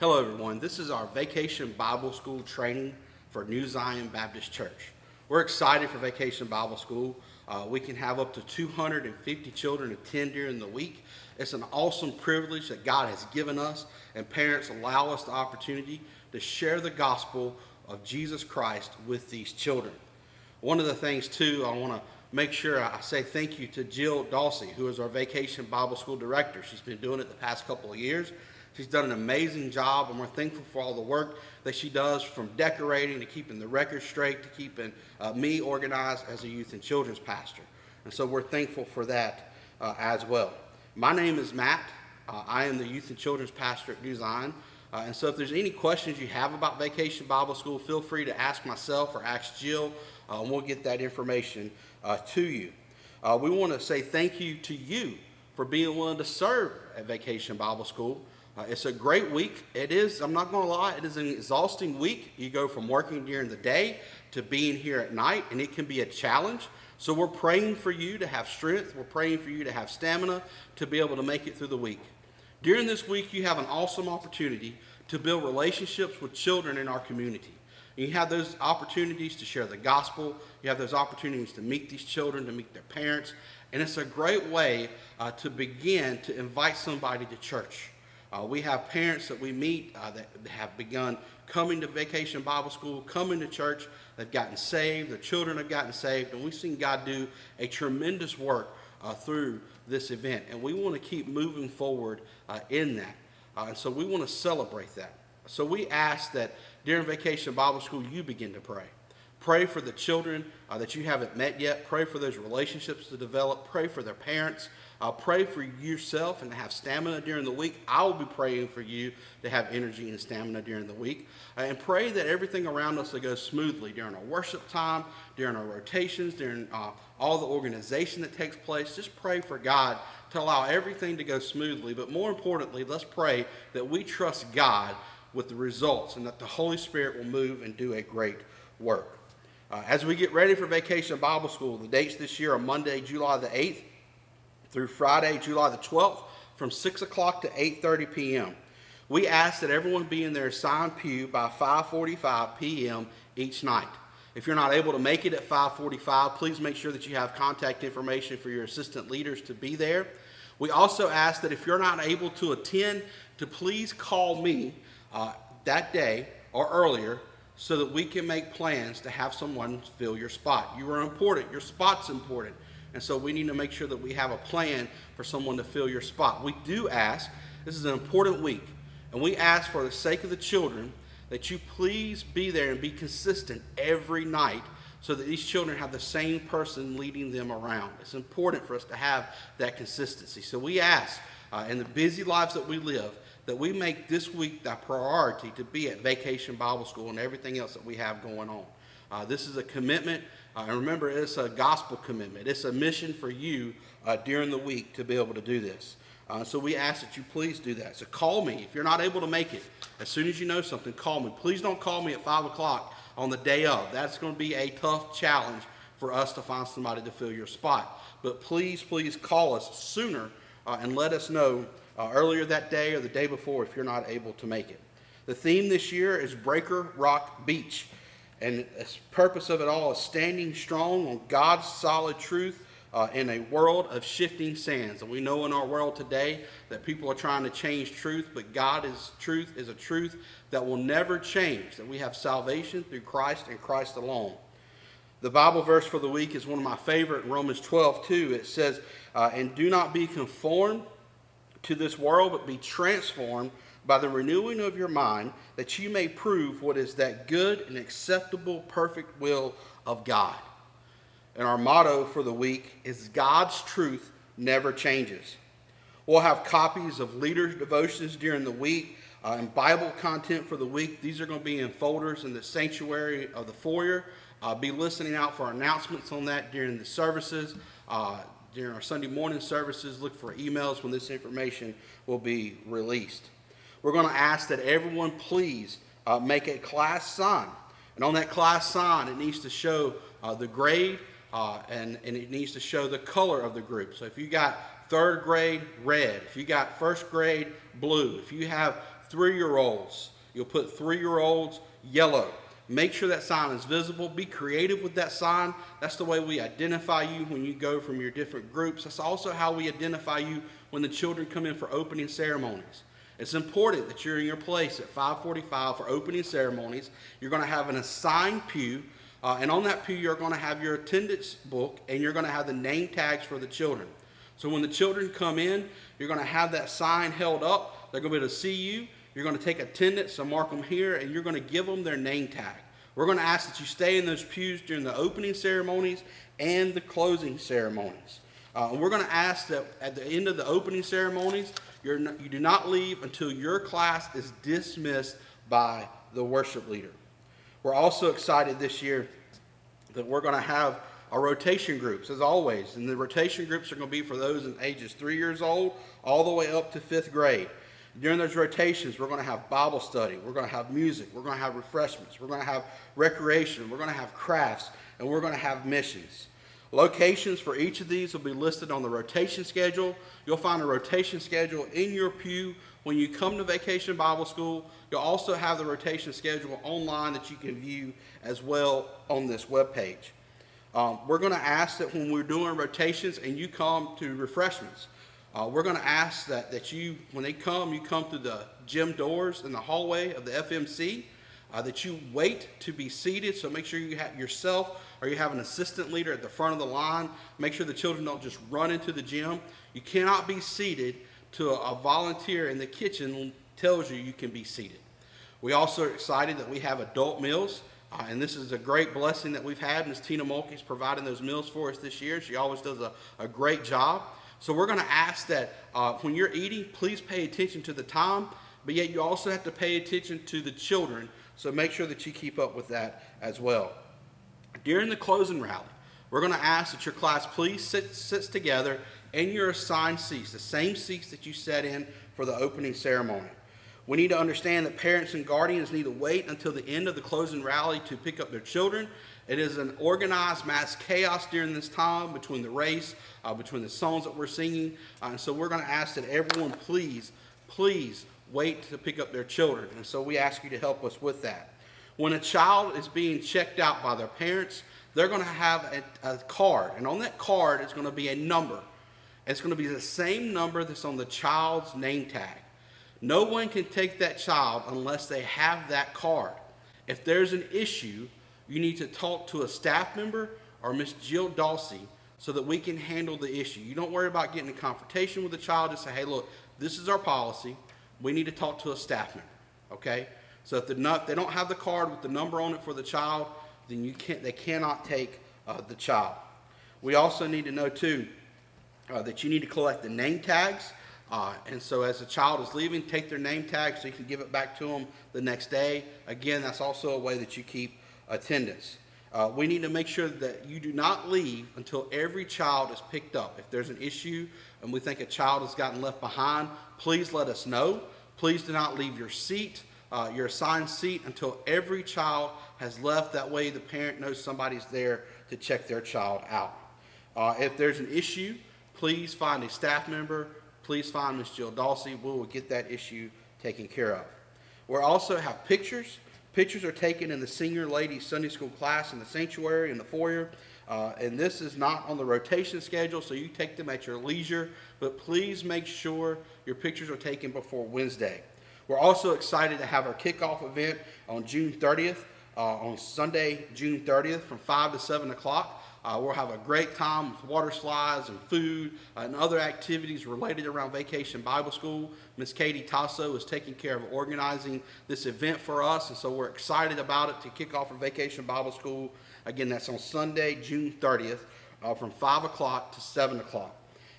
Hello everyone, this is our Vacation Bible School training for New Zion Baptist Church. We're excited for Vacation Bible School. We can have up to 250 children attend during the week. It's an awesome privilege that God has given us, and parents allow us the opportunity to share the gospel of Jesus Christ with these children. One of the things too, I want to make sure I say thank you to Jill Dawsey, who is our Vacation Bible School director. She's been doing it the past couple of years. She's done an amazing job, and we're thankful for all the work that she does, from decorating to keeping the records straight to keeping me organized as a youth and children's pastor. And so we're thankful for that as well. My name is Matt. I am the youth and children's pastor at New Zion. And so if there's any questions you have about Vacation Bible School, feel free to ask myself or ask Jill, and we'll get that information to you. We want to say thank you to you for being willing to serve at Vacation Bible School. It's a great week. It is, I'm not going to lie, it is an exhausting week. You go from working during the day to being here at night, and it can be a challenge. So we're praying for you to have strength. We're praying for you to have stamina to be able to make it through the week. During this week, you have an awesome opportunity to build relationships with children in our community. You have those opportunities to share the gospel. You have those opportunities to meet these children, to meet their parents. And it's a great way to begin to invite somebody to church. We have parents that we meet that have begun coming to Vacation Bible School, coming to church. They've gotten saved. Their children have gotten saved. And we've seen God do a tremendous work through this event. And we want to keep moving forward in that. And so we want to celebrate that. So we ask that during Vacation Bible School, you begin to pray. Pray for the children that you haven't met yet. Pray for those relationships to develop. Pray for their parents. Pray for yourself and to have stamina during the week. I will be praying for you to have energy and stamina during the week. And pray that everything around us will go smoothly during our worship time, during our rotations, during all the organization that takes place. Just pray for God to allow everything to go smoothly. But more importantly, let's pray that we trust God with the results and that the Holy Spirit will move and do a great work. As we get ready for Vacation Bible School, the dates this year are Monday, July the 8th through Friday, July the 12th, from 6 o'clock to 8:30 p.m. We ask that everyone be in their assigned pew by 5:45 p.m. each night. If you're not able to make it at 5:45, please make sure that you have contact information for your assistant leaders to be there. We also ask that if you're not able to attend, to please call me that day or earlier, so that we can make plans to have someone fill your spot. You are important. Your spot's important. And so we need to make sure that we have a plan for someone to fill your spot. We do ask, this is an important week, and we ask for the sake of the children that you please be there and be consistent every night so that these children have the same person leading them around. It's important for us to have that consistency. So we ask, in the busy lives that we live, that we make this week the priority to be at Vacation Bible School and everything else that we have going on. This is a commitment, and remember, it's a gospel commitment. It's a mission for you during the week to be able to do this. So we ask that you please do that. So call me if you're not able to make it. As soon as you know something, call me. Please don't call me at 5 o'clock on the day of. That's going to be a tough challenge for us to find somebody to fill your spot. But please call us sooner and let us know earlier that day or the day before if you're not able to make it. The theme this year is Breaker Rock Beach. And the purpose of it all is standing strong on God's solid truth in a world of shifting sands. And we know in our world today that people are trying to change truth, but God's truth is a truth that will never change, that we have salvation through Christ and Christ alone. The Bible verse for the week is one of my favorite, Romans 12:2. It says, and do not be conformed to this world, but be transformed by the renewing of your mind, that you may prove what is that good and acceptable, perfect will of God. And our motto for the week is God's truth never changes. We'll have copies of leaders' devotions during the week and Bible content for the week. These are going to be in folders in the sanctuary of the foyer. Be listening out for announcements on that during the services. During our Sunday morning services, look for emails when this information will be released. We're going to ask that everyone please make a class sign. And on that class sign, it needs to show the grade and it needs to show the color of the group. So if you got third grade, red. If you got first grade, blue. If you have 3-year-olds. You'll put 3-year-olds, yellow. Make sure that sign is visible. Be creative with that sign. That's the way we identify you when you go from your different groups. That's also how we identify you when the children come in for opening ceremonies. It's important that you're in your place at 5:45 for opening ceremonies. You're going to have an assigned pew, and on that pew you're going to have your attendance book, and you're going to have the name tags for the children. So when the children come in, you're going to have that sign held up. They're going to be able to see you. You're going to take attendance, so mark them here, and you're going to give them their name tag. We're going to ask that you stay in those pews during the opening ceremonies and the closing ceremonies. We're going to ask that at the end of the opening ceremonies, you do not leave until your class is dismissed by the worship leader. We're also excited this year that we're going to have our rotation groups, as always. And the rotation groups are going to be for those in ages 3 years old all the way up to 5th grade. During those rotations, we're going to have Bible study. We're going to have music. We're going to have refreshments. We're going to have recreation. We're going to have crafts. And we're going to have missions. Locations for each of these will be listed on the rotation schedule. You'll find a rotation schedule in your pew when you come to Vacation Bible School. You'll also have the rotation schedule online that you can view as well on this webpage. We're going to ask that when we're doing rotations and you come to refreshments, we're going to ask that you, when they come, you come through the gym doors in the hallway of the FMC, that you wait to be seated. So make sure you have yourself or you have an assistant leader at the front of the line. Make sure the children don't just run into the gym. You cannot be seated till a volunteer in the kitchen tells you can be seated. We also are excited that we have adult meals. And this is a great blessing that we've had. Ms. Tina Mulkey's providing those meals for us this year. She always does a great job. So we're going to ask that when you're eating, please pay attention to the time, but yet you also have to pay attention to the children. So make sure that you keep up with that as well. During the closing rally, we're going to ask that your class please sits together in your assigned seats, the same seats that you sat in for the opening ceremony. We need to understand that parents and guardians need to wait until the end of the closing rally to pick up their children. It is an organized mass chaos during this time between the race, between the songs that we're singing. And so we're going to ask that everyone please wait to pick up their children. And so we ask you to help us with that. When a child is being checked out by their parents, they're going to have a card. And on that card is going to be a number. It's going to be the same number that's on the child's name tag. No one can take that child unless they have that card. If there's an issue, you need to talk to a staff member or Miss Jill Dawsey so that we can handle the issue. You don't worry about getting a confrontation with the child. Just say, hey, look, this is our policy. We need to talk to a staff member, okay? So if they don't have the card with the number on it for the child, then they cannot take the child. We also need to know, too, that you need to collect the name tags. And so as the child is leaving, take their name tag so you can give it back to them the next day. Again, that's also a way that you keep attendance. We need to make sure that you do not leave until every child is picked up. If there's an issue and we think a child has gotten left behind, please let us know. Please do not leave your seat, your assigned seat, until every child has left. That way the parent knows somebody's there to check their child out. If there's an issue, please find a staff member. Please find Ms. Jill Dawsey. We will get that issue taken care of. We'll also have pictures. Pictures are taken in the senior ladies Sunday school class in the sanctuary in the foyer. And this is not on the rotation schedule, so you take them at your leisure. But please make sure your pictures are taken before Wednesday. We're also excited to have our kickoff event on June 30th, on Sunday, June 30th from 5 to 7 o'clock. We'll have a great time with water slides and food and other activities related around Vacation Bible School. Miss Katie Tasso is taking care of organizing this event for us, and so we're excited about it to kick off our Vacation Bible School. Again, that's on Sunday, June 30th, from 5 o'clock to 7 o'clock.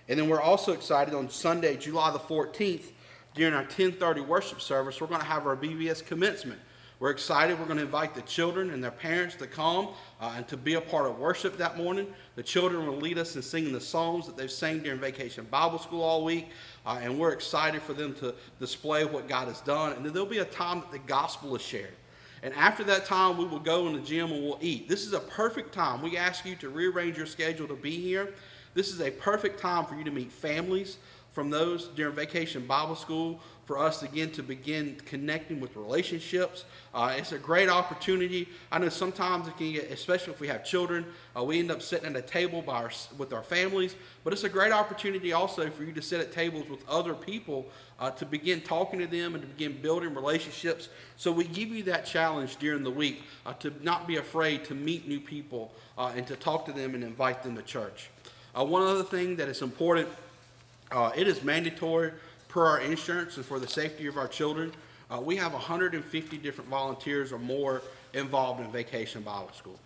And then we're also excited on Sunday, July the 14th, during our 10:30 worship service, we're going to have our VBS commencement. We're excited. We're going to invite the children and their parents to come and to be a part of worship that morning. The children will lead us in singing the songs that they've sang during Vacation Bible School all week. And we're excited for them to display what God has done. And then there'll be a time that the gospel is shared. And after that time, we will go in the gym and we'll eat. This is a perfect time. We ask you to rearrange your schedule to be here. This is a perfect time for you to meet families, from those during Vacation Bible School for us again to begin connecting with relationships. It's a great opportunity. I know sometimes it can get, especially if we have children, we end up sitting at a table with our families, but it's a great opportunity also for you to sit at tables with other people to begin talking to them and to begin building relationships. So we give you that challenge during the week to not be afraid to meet new people and to talk to them and invite them to church. One other thing that is important, it is mandatory per our insurance and for the safety of our children. We have 150 different volunteers or more involved in Vacation Bible School.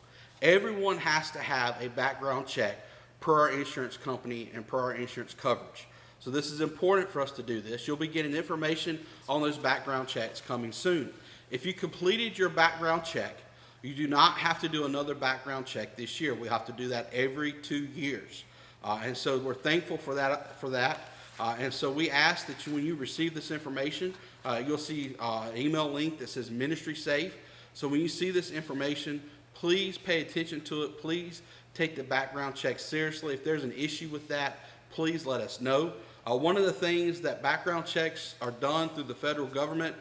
Everyone has to have a background check per our insurance company and per our insurance coverage. So this is important for us to do this. You'll be getting information on those background checks coming soon. If you completed your background check, you do not have to do another background check this year. We have to do that every 2 years. And so we're thankful for that. And so we ask that when you receive this information, you'll see an email link that says Ministry Safe. So when you see this information, please pay attention to it. Please take the background check seriously. If there's an issue with that, please let us know. One of the things that background checks are done through the federal government,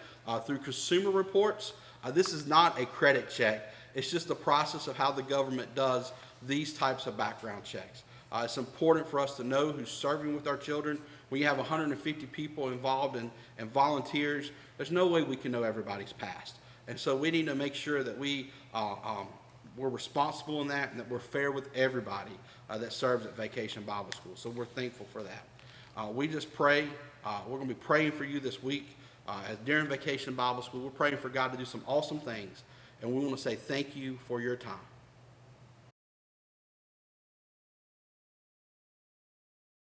through consumer reports. This is not a credit check. It's just the process of how the government does these types of background checks. It's important for us to know who's serving with our children. We have 150 people involved and volunteers. There's no way we can know everybody's past. And so we need to make sure that we're responsible in that and that we're fair with everybody that serves at Vacation Bible School. So we're thankful for that. We just pray. We're going to be praying for you this week as during Vacation Bible School. We're praying for God to do some awesome things. And we want to say thank you for your time.